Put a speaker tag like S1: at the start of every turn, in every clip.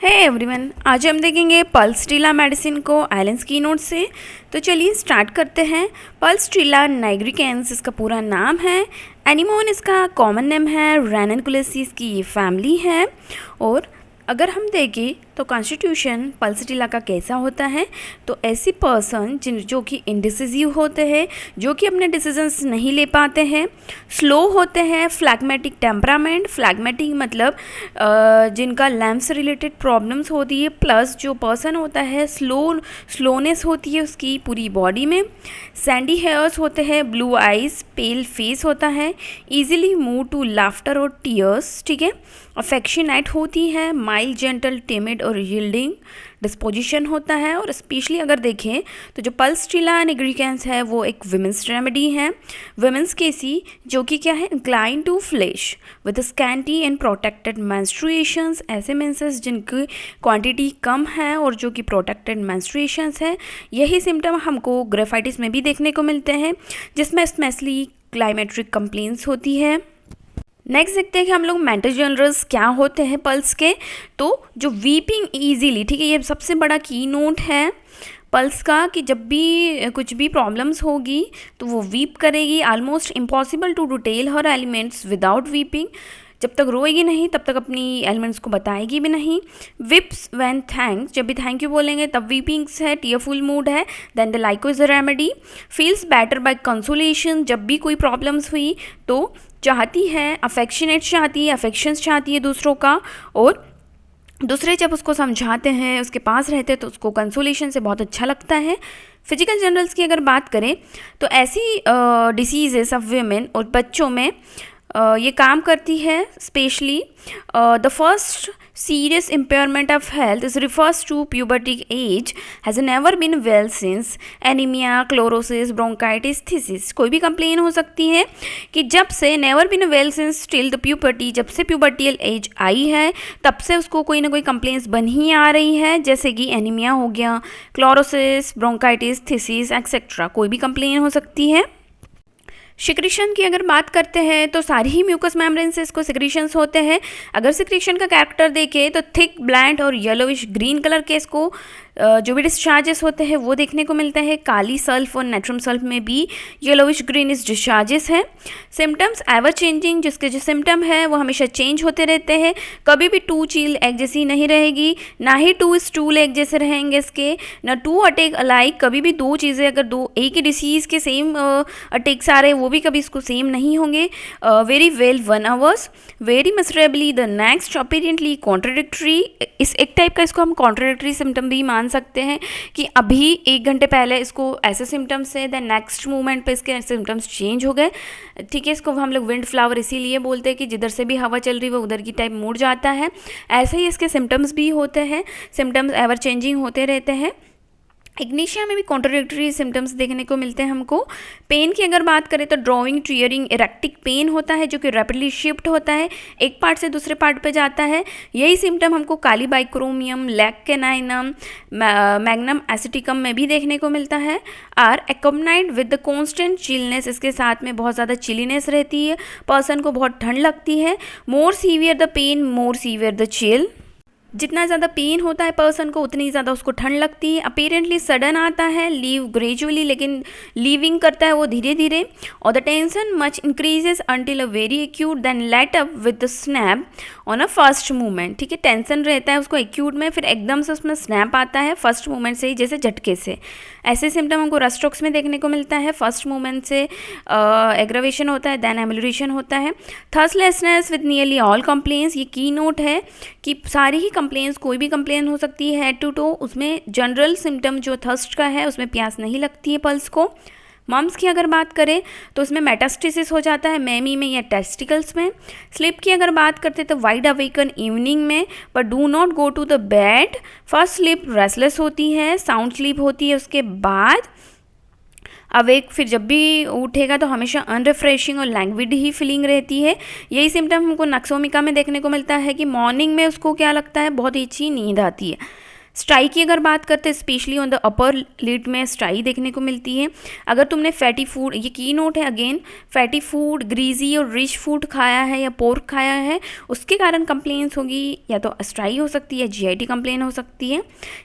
S1: Hey everyone, आज हम देखेंगे पल्सटीला मेडिसिन को एलेंस की नोट से। तो चलिए स्टार्ट करते हैं। पल्सटीला नाइग्रिकेंस इसका पूरा नाम है। एनीमोन इसका कॉमन नेम है। रैननकुलेसी की ये फैमिली है। और अगर हम देखें तो कॉन्स्टिट्यूशन पल्सटीला का कैसा होता है, तो ऐसी पर्सन जो कि इंडिसिसिव होते हैं, जो कि अपने डिसीजंस नहीं ले पाते हैं, स्लो होते हैं, फ्लैग्मेटिक टेम्परामेंट, फ्लैग्मेटिक मतलब जिनका लैम्प से रिलेटेड प्रॉब्लम्स होती है, प्लस जो पर्सन होता है स्लोनेस होती है उसकी पूरी बॉडी में, सैंडी हेयर्स होते हैं, ब्लू आइज, पेल फेस होता है, ईजिली मूव टू लाफ्टर और टीयर्स, ठीक है, अफेक्शनेट होती है, माइल्ड जेंटल टिमिड और यील्डिंग डिस्पोजिशन होता है। और स्पेशली अगर देखें तो जो पल्सटीला निग्रिकेंस है वो एक विमेंस रेमेडी है, विमेंस केसी, जो कि क्या है, incline to flash with scanty and protected menstruations. ऐसे मेंसेस जिनकी क्वांटिटी कम है और जो कि प्रोटेक्टेड मेंस्ट्रुएशंस है, यही सिम्टम हमको ग्रेफाइटिस में भी देखने को मिलते हैं, जिसमें स्पेशली क्लाइमेट्रिक कंप्लेंट्स होती है। नेक्स्ट देखते हैं कि हम लोग मेंटल जनरल्स क्या होते हैं पल्स के। तो जो वीपिंग ईजीली, ठीक है, ये सबसे बड़ा की नोट है पल्स का, कि जब भी कुछ भी प्रॉब्लम्स होगी तो वो वीप करेगी। Almost impossible to detail her elements without weeping. जब तक रोएगी नहीं तब तक अपनी एलिमेंट्स को बताएगी भी नहीं। विप्स व्हेन थैंक्स, जब भी थैंक यू बोलेंगे तब वीपिंग्स है, टीयरफुल मूड है। Then the lyco is a remedy. Feels better by consolation, जब भी कोई प्रॉब्लम्स हुई तो चाहती है, अफेक्शनेट चाहती है, अफेक्शंस चाहती है दूसरों का, और दूसरे जब उसको समझाते हैं, उसके पास रहते हैं, तो उसको कंसोलेशन से बहुत अच्छा लगता है। फिजिकल जनरल्स की अगर बात करें तो ऐसी डिसीजेस ऑफ वीमेन और बच्चों में ये काम करती है। Specially the first serious impairment of health is refers to pubertic age has never been well since anemia, chlorosis, bronchitis, thesis। कोई भी कंप्लेन हो सकती है कि जब से never been well since till the puberty, जब से pubertal age आई है तब से उसको कोई ना कोई कंप्लेंट्स बन ही आ रही है, जैसे कि एनीमिया हो गया, क्लोरोसिस, ब्रोंकाइटिस, थीसिस एक्सेट्रा। कोई भी कंप्लेन हो सकती है। सिक्रीशन की अगर बात करते हैं तो सारी ही म्यूकस मेम्ब्रेन से इसको सिक्रीशंस होते हैं। अगर सिक्रीशन का कैरेक्टर देखें तो थिक, ब्लैंड और येलोविश ग्रीन कलर के इसको जो भी डिस्चार्जेस होते हैं वो देखने को मिलते हैं। काली सल्फ और नेट्रम सल्फ में भी येलोविश ग्रीनिश डिस्चार्जेस हैं। सिम्टम्स एवर चेंजिंग, जिसके जो सिम्टम है वो हमेशा चेंज होते रहते हैं। कभी भी टू चील एक जैसी नहीं रहेगी, ना ही टू स्टूल एक जैसे रहेंगे इसके, ना टू अटैक अलाइक। कभी भी दो चीज़ें अगर दो एक ही डिसीज़ के सेम अटैक्स आ रहे हैं वो भी कभी इसको सेम नहीं होंगे। Very well 1 hours, very miserably the next, apparently contradictory. इस एक टाइप का इसको हम कॉन्ट्राडिक्टरी सिम्टम भी मान सकते हैं कि अभी 1 घंटे पहले इसको ऐसे सिम्टम्स है, देन नेक्स्ट मोमेंट पे इसके सिम्टम्स चेंज हो गए, ठीक है। इसको हम लोग विंड फ्लावर इसीलिए बोलते हैं कि जिधर से भी हवा चल रही है वो उधर की टाइप मुड़ जाता है। ऐसे ही इसके सिम्टम्स भी होते हैं, सिम्टम्स एवर चेंजिंग होते रहते हैं। इग्निशिया में भी कॉन्ट्राडिक्टरी सिम्टम्स देखने को मिलते हैं हमको। पेन की अगर बात करें तो ड्रॉइंग, टीयरिंग, इरेक्टिक पेन होता है जो कि रैपिडली शिफ्ट होता है, एक पार्ट से दूसरे पार्ट पे जाता है। यही सिम्टम हमको kali bichromium, lac caninum, magnum aceticum में भी देखने को मिलता है। Are accompanied with the constant chilliness, इसके साथ में बहुत ज़्यादा चिलीनेस रहती है, पर्सन को बहुत ठंड लगती है। More severe the pain, more severe the chill, जितना ज़्यादा पेन होता है पर्सन को उतनी ज़्यादा उसको ठंड लगती है। अपेरेंटली सडन आता है, लीव ग्रेजुअली, लेकिन लीविंग करता है वो धीरे धीरे। और the tension much increases until a very acute, then let up with the snap on a first movement, ठीक है। टेंशन रहता है उसको एक्यूट में, फिर एकदम से उसमें स्नैप आता है फर्स्ट मूवमेंट से ही, जैसे झटके से। ऐसे सिम्टम हमको रस्टॉक्स में देखने को मिलता है। फर्स्ट मूवमेंट से एग्रावेशन होता है, देन एमिलोरेशन होता है। थर्स्टलेसनेस विद नियरली ऑल कंप्लेंट्स, ये की नोट है कि सारी ही कंप्लेंट्स, कोई भी कंप्लेन हो सकती है हेड टू टो, उसमें जनरल सिम्टम जो थर्स्ट का है उसमें प्यास नहीं लगती है पल्स को। मम्स की अगर बात करें तो उसमें मेटास्टेसिस हो जाता है मैमी में या टेस्टिकल्स में। स्लीप की अगर बात करते हैं तो वाइड अवेकन इवनिंग में, but do not go to the bed. First sleep restless होती है, साउंड स्लीप होती है उसके बाद अवेक, फिर जब भी उठेगा तो हमेशा अनरिफ्रेशिंग और लैंग्विड ही फीलिंग रहती है। यही सिम्टम हमको नक्सोमिका में देखने को मिलता है कि मॉर्निंग में उसको क्या लगता है, बहुत ही अच्छी नींद आती है। स्ट्राई की अगर बात करते हैं, specially on the upper lid में स्ट्राई देखने को मिलती है। अगर तुमने फैटी फूड, ये की नोट है अगेन, फैटी फूड, ग्रीजी और रिच फूड खाया है या पोर्क खाया है, उसके कारण कंप्लेंट्स होगी, या तो स्ट्राई हो सकती है, जीआईटी कंप्लेन हो सकती है।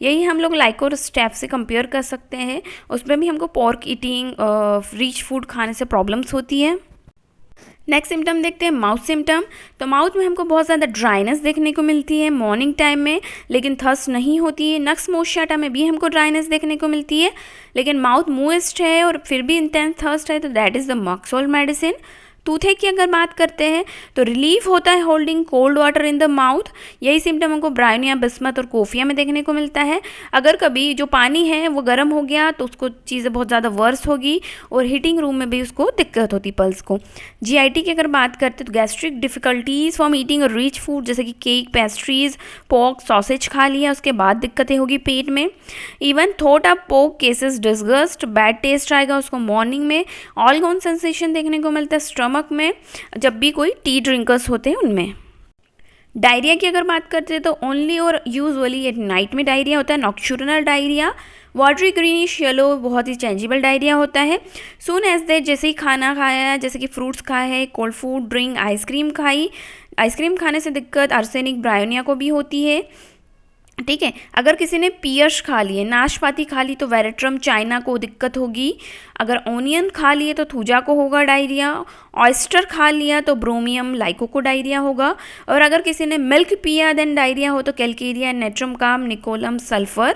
S1: यही हम लोग लाइको और स्टेप से कंपेयर कर सकते हैं, उसमें भी हमको पोर्क ईटिंग, रिच फूड खाने से प्रॉब्लम्स होती है। नेक्स्ट सिम्टम देखते हैं माउथ सिम्टम। तो माउथ में हमको बहुत ज़्यादा ड्राइनेस देखने को मिलती है मॉर्निंग टाइम में, लेकिन थर्स्ट नहीं होती है। नक्स मोशाटा में भी हमको ड्राइनेस देखने को मिलती है, लेकिन माउथ मूएस्ट है और फिर भी इंटेंस थर्स्ट है, तो that is the moxol medicine. Toothache की अगर बात करते हैं तो रिलीफ होता है holding cold water in the mouth. यही सिम्टम हमको ब्रायोनिया, बिस्मथ और कोफिया में देखने को मिलता है। अगर कभी जो पानी है वो गर्म हो गया तो उसको चीज़ें बहुत ज़्यादा वर्स होगी और हीटिंग रूम में भी उसको दिक्कत होती पल्स को। जीआईटी की अगर बात करते हैं तो gastric difficulties from eating rich food, जैसे कि केक, पेस्ट्रीज, पोर्क, सॉसेज खा लिया उसके बाद दिक्कतें होगी पेट में। Even thought up pork cases, disgust, bad taste आएगा उसको मॉर्निंग में। ऑल गॉन सेंसेशन देखने को मिलता है स्टमक में जब भी कोई टी ड्रिंकर्स होते हैं उनमें। डायरिया की अगर बात करते हैं तो ओनली और यूजुअली एट नाइट में डायरिया होता है, नॉक्चुरनल डायरिया। वाटरी ग्रीनिश येलो बहुत ही चेंजेबल डायरिया होता है। सून एज दैट, जैसे ही खाना खाया, जैसे कि फ्रूट्स खाए हैं, कोल्ड फूड, ड्रिंक, आइसक्रीम खाई, आइसक्रीम खाने से दिक्कत आर्सेनिक, ब्रायोनिया को भी होती है। ठीक है, अगर किसी ने पियर्स खा लिए, नाशपाती खा ली तो वेरेट्रम, चाइना को दिक्कत होगी। अगर ओनियन खा लिए तो थूजा को होगा डायरिया। ऑयस्टर खा लिया तो ब्रोमियम, लाइको को डायरिया होगा। और अगर किसी ने मिल्क पिया देन डायरिया हो तो कैल्केरिया, नेट्रम काम, निकोलम, सल्फर।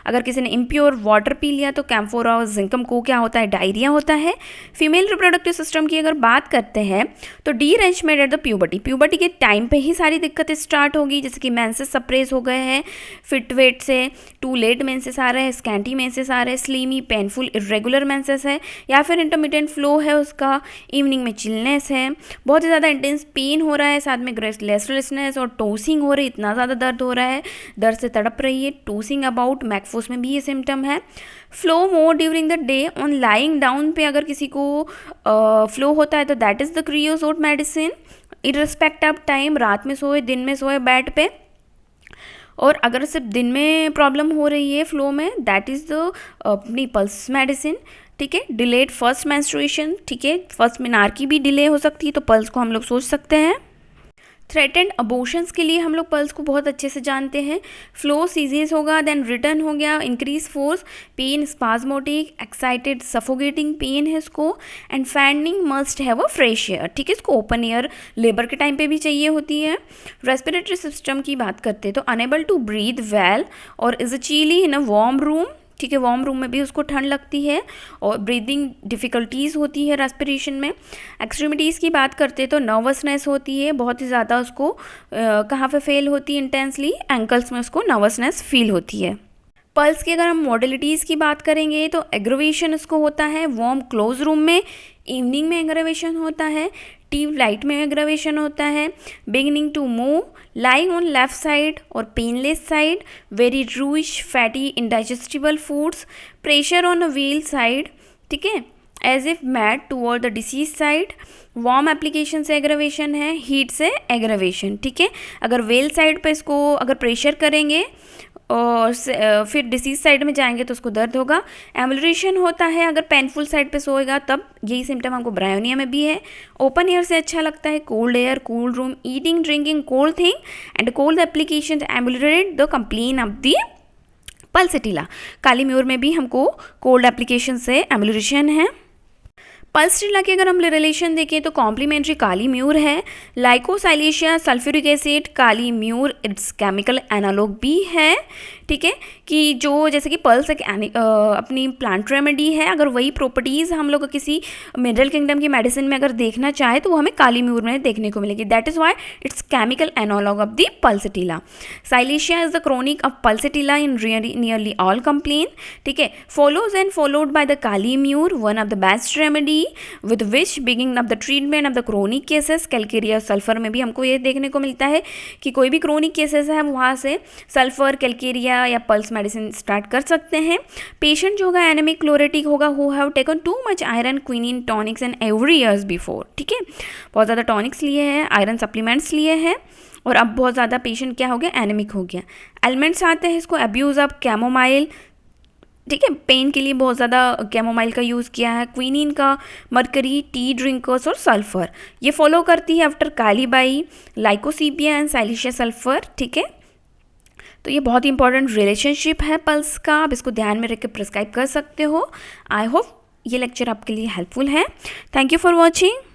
S1: अगर किसी ने इम्प्योर वाटर पी लिया तो कैम्फोरा और जिंकम को क्या होता है, डायरिया होता है। फीमेल रिप्रोडक्टिव सिस्टम की अगर बात करते हैं तो derangement at the puberty, puberty के टाइम पे ही सारी दिक्कतें स्टार्ट होगी, जैसे कि मेंसेस सप्रेस हो गए हैं फिट वेट से, टू लेट मेंसेस आ रहे हैं, स्कैंटी मेंसेस आ रहे हैं, स्लीमी, पेनफुल, इरेगुलर मेंसेस है, या फिर इंटरमिटेंट फ्लो है उसका, इवनिंग में चिलनेस है, बहुत ही ज़्यादा इंटेंस पेन हो रहा है, साथ में रेस्टलेसनेस और टोसिंग हो रही है, इतना ज़्यादा दर्द हो रहा है, दर्द से तड़प रही है, टोसिंग अबाउट, मैकफोस में भी ये सिम्टम है। Flow more during the day, on lying down पे अगर किसी को फ्लो होता है तो that is the creosote medicine, irrespective of time, रात में सोए, दिन में सोए बेड पे। और अगर सिर्फ दिन में प्रॉब्लम हो रही है फ्लो में, दैट इज़ द अपनी पल्स मेडिसिन। ठीक है, डिलेड फर्स्ट मेंस्ट्रुएशन, ठीक है, फर्स्ट मेनार्की भी डिले हो सकती है तो पल्स को हम लोग सोच सकते हैं। थ्रेटेंड अबॉर्शंस के लिए हम लोग पल्स को बहुत अच्छे से जानते हैं। फ्लो सीजेस होगा, देन रिटर्न हो गया, increase force, pain spasmodic, excited suffocating pain है इसको, and fainting must have a fresh air. ठीक है, इसको ओपन एयर लेबर के टाइम पे भी चाहिए होती है। रेस्पिरेटरी सिस्टम की बात करते हैं तो अनेबल टू ब्रीथ वेल और is a chilly in a warm room. ठीक है, वार्म रूम में भी उसको ठंड लगती है और ब्रीदिंग डिफ़िकल्टीज़ होती है रेस्पिरेशन में। एक्सट्रीमिटीज़ की बात करते हैं तो नर्वसनेस होती है बहुत ही ज़्यादा, उसको कहाँ पे फेल होती है इंटेंसली, एंकल्स में उसको नर्वसनेस फील होती है। पल्स की अगर हम मॉडलिटीज़ की बात करेंगे तो एग्रोवेशन इसको होता है वार्म क्लोज रूम में, इवनिंग में एग्रोवेशन होता है, टी लाइट में एग्रोवेशन होता है, beginning to move, lying on left side और painless side, very rich fatty indigestible foods, pressure on a well side, ठीक है, as if mat toward the disease side, warm application से aggravation है, heat से aggravation. ठीक है, अगर well side पे इसको अगर प्रेशर करेंगे और फिर डिसीज साइड में जाएंगे तो उसको दर्द होगा। एम्युलरेशन होता है अगर पेनफुल साइड पे सोएगा तब, यही सिम्टम हमको ब्रायोनिया में भी है। ओपन एयर से अच्छा लगता है, cold air, cool room, eating drinking cold thing and cold application ameliorate the complain of the pulsatilla. Kali mur में भी हमको कोल्ड एप्लीकेशन से एम्युलरेशन है। पल्सेटिला की अगर हम रिलेशन देखें तो कॉम्प्लीमेंट्री काली म्यूर है, लाइकोसाइलेशिया sulphuric acid Kali mur it's chemical analogue भी है। ठीक है, कि जो जैसे कि पल्स एक अपनी प्लांट रेमेडी है, अगर वही प्रॉपर्टीज़ हम लोग किसी मिडिल किंगडम की मेडिसिन में अगर देखना चाहे तो वो हमें काली म्यूर में देखने को मिलेगी। That is why its chemical analogue of the pulsatilla. Silicea is the chronic of pulsatilla in nearly all complain. ठीक है, follows and followed by the kali mur, one of the best remedy with which beginning of the treatment of the chronic cases। Calcarea sulphur में भी हमको ये देखने को मिलता है कि कोई भी क्रोनिक केसेस है वहाँ से सल्फर, कैल्केरिया या पल्स मेडिसिन स्टार्ट कर सकते हैं। पेशेंट जो होगा एनेमिक क्लोरेटिक होगा, who have taken too much iron, quinine, tonics and every years before. ठीक है, बहुत ज़्यादा टॉनिक्स लिए हैं, आयरन सप्लीमेंट्स लिए हैं और अब बहुत ज़्यादा पेशेंट क्या हो गया, एनेमिक हो गया। एलिमेंट्स आते हैं इसको अब्यूज़ ऑफ कैमोमाइल, ठीक है, पेन के लिए बहुत ज़्यादा कैमोमाइल का यूज़ किया है, क्विनीन का, मरकरी, टी ड्रिंकर्स और सल्फ़र। ये फॉलो करती है after kali bi, lyco sepia and silicea sulphur, ठीक है। तो ये बहुत ही इंपॉर्टेंट रिलेशनशिप है पल्स का, आप इसको ध्यान में रख के प्रिस्क्राइब कर सकते हो। आई होप ये लेक्चर आपके लिए हेल्पफुल है। Thank you for watching.